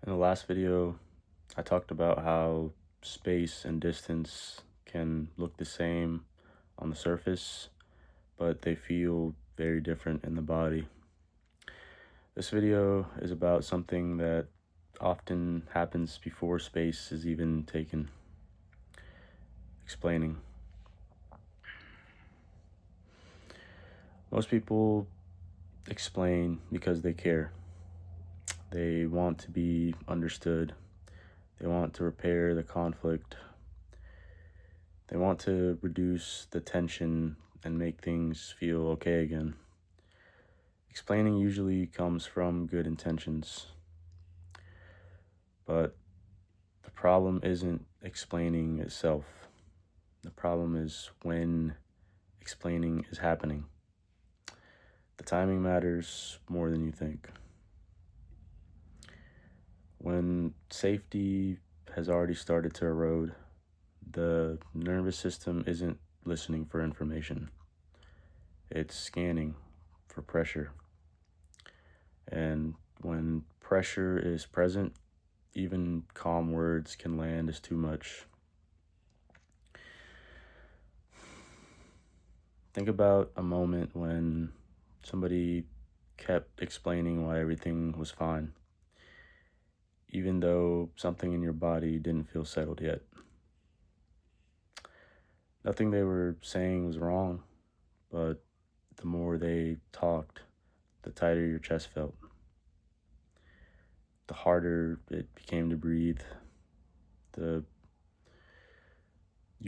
In the last video, I talked about how space and distance can look the same on the surface, but they feel very different in the body. This video is about something that often happens before space is even taken. Explaining. Most people explain because they care. They want to be understood. They want to repair the conflict. They want to reduce the tension and make things feel okay again. Explaining usually comes from good intentions, but the problem isn't explaining itself. The problem is when explaining is happening. The timing matters more than you think. When safety has already started to erode, the nervous system isn't listening for information. It's scanning for pressure. And when pressure is present, even calm words can land as too much. Think about a moment when somebody kept explaining why everything was fine, even though something in your body didn't feel settled yet. Nothing they were saying was wrong, but the more they talked, the tighter your chest felt. The harder it became to breathe. You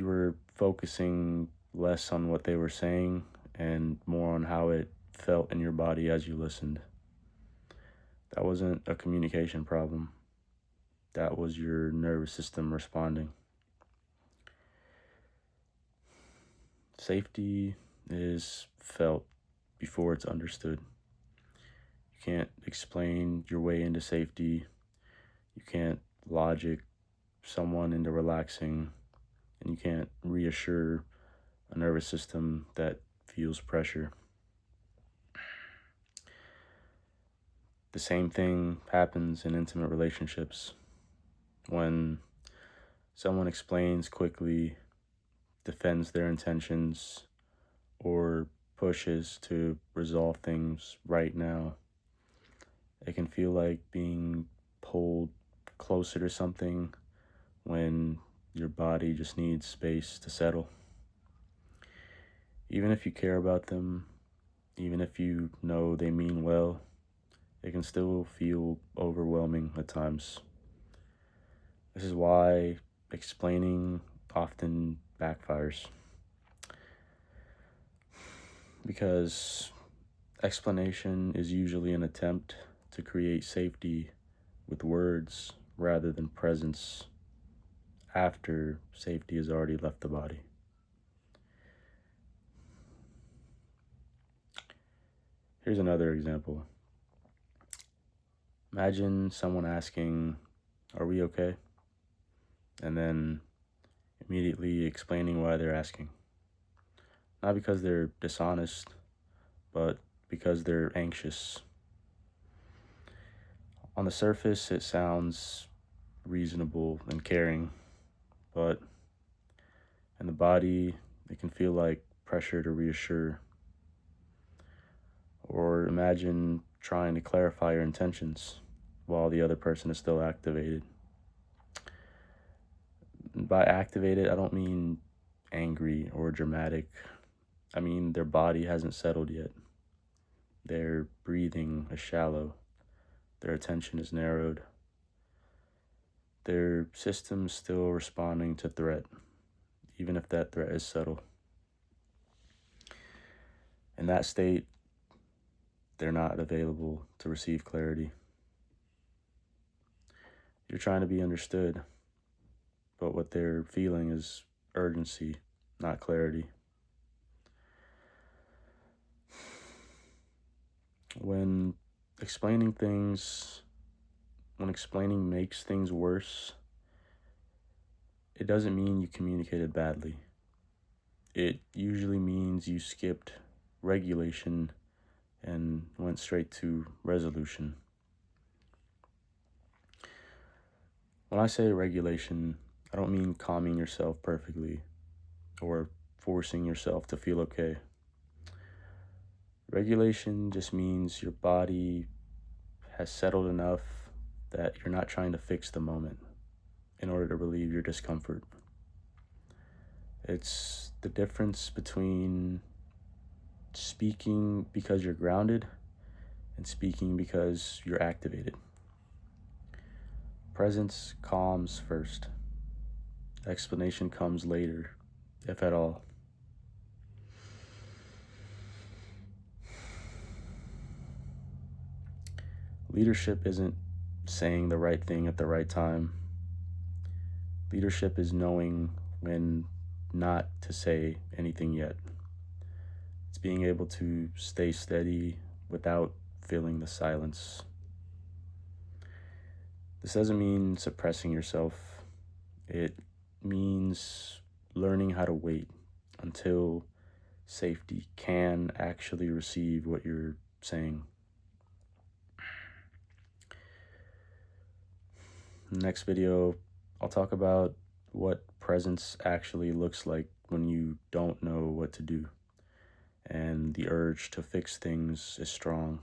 were focusing less on what they were saying and more on how it felt in your body as you listened. That wasn't a communication problem. That was your nervous system responding. Safety is felt before it's understood. You can't explain your way into safety. You can't logic someone into relaxing, and you can't reassure a nervous system that feels pressure. The same thing happens in intimate relationships. When someone explains quickly, defends their intentions, or pushes to resolve things right now, it can feel like being pulled closer to something when your body just needs space to settle. Even if you care about them, even if you know they mean well, it can still feel overwhelming at times. This is why explaining often backfires. Because explanation is usually an attempt to create safety with words rather than presence after safety has already left the body. Here's another example. Imagine someone asking, "Are we okay?" And then immediately explaining why they're asking. Not because they're dishonest, but because they're anxious. On the surface, it sounds reasonable and caring, but in the body, it can feel like pressure to reassure. Or imagine trying to clarify your intentions while the other person is still activated. By activated, I don't mean angry or dramatic. I mean their body hasn't settled yet. Their breathing is shallow. Their attention is narrowed. Their system's still responding to threat, even if that threat is subtle. In that state, they're not available to receive clarity. You're trying to be understood, but what they're feeling is urgency, not clarity. When explaining makes things worse, it doesn't mean you communicated badly. It usually means you skipped regulation and went straight to resolution. When I say regulation, I don't mean calming yourself perfectly or forcing yourself to feel okay. Regulation just means your body has settled enough that you're not trying to fix the moment in order to relieve your discomfort. It's the difference between speaking because you're grounded and speaking because you're activated. Presence calms first. Explanation comes later, if at all. Leadership isn't saying the right thing at the right time. Leadership is knowing when not to say anything yet. It's being able to stay steady without filling the silence. This doesn't mean suppressing yourself. It means learning how to wait until safety can actually receive what you're saying. Next video, I'll talk about what presence actually looks like when you don't know what to do, and the urge to fix things is strong.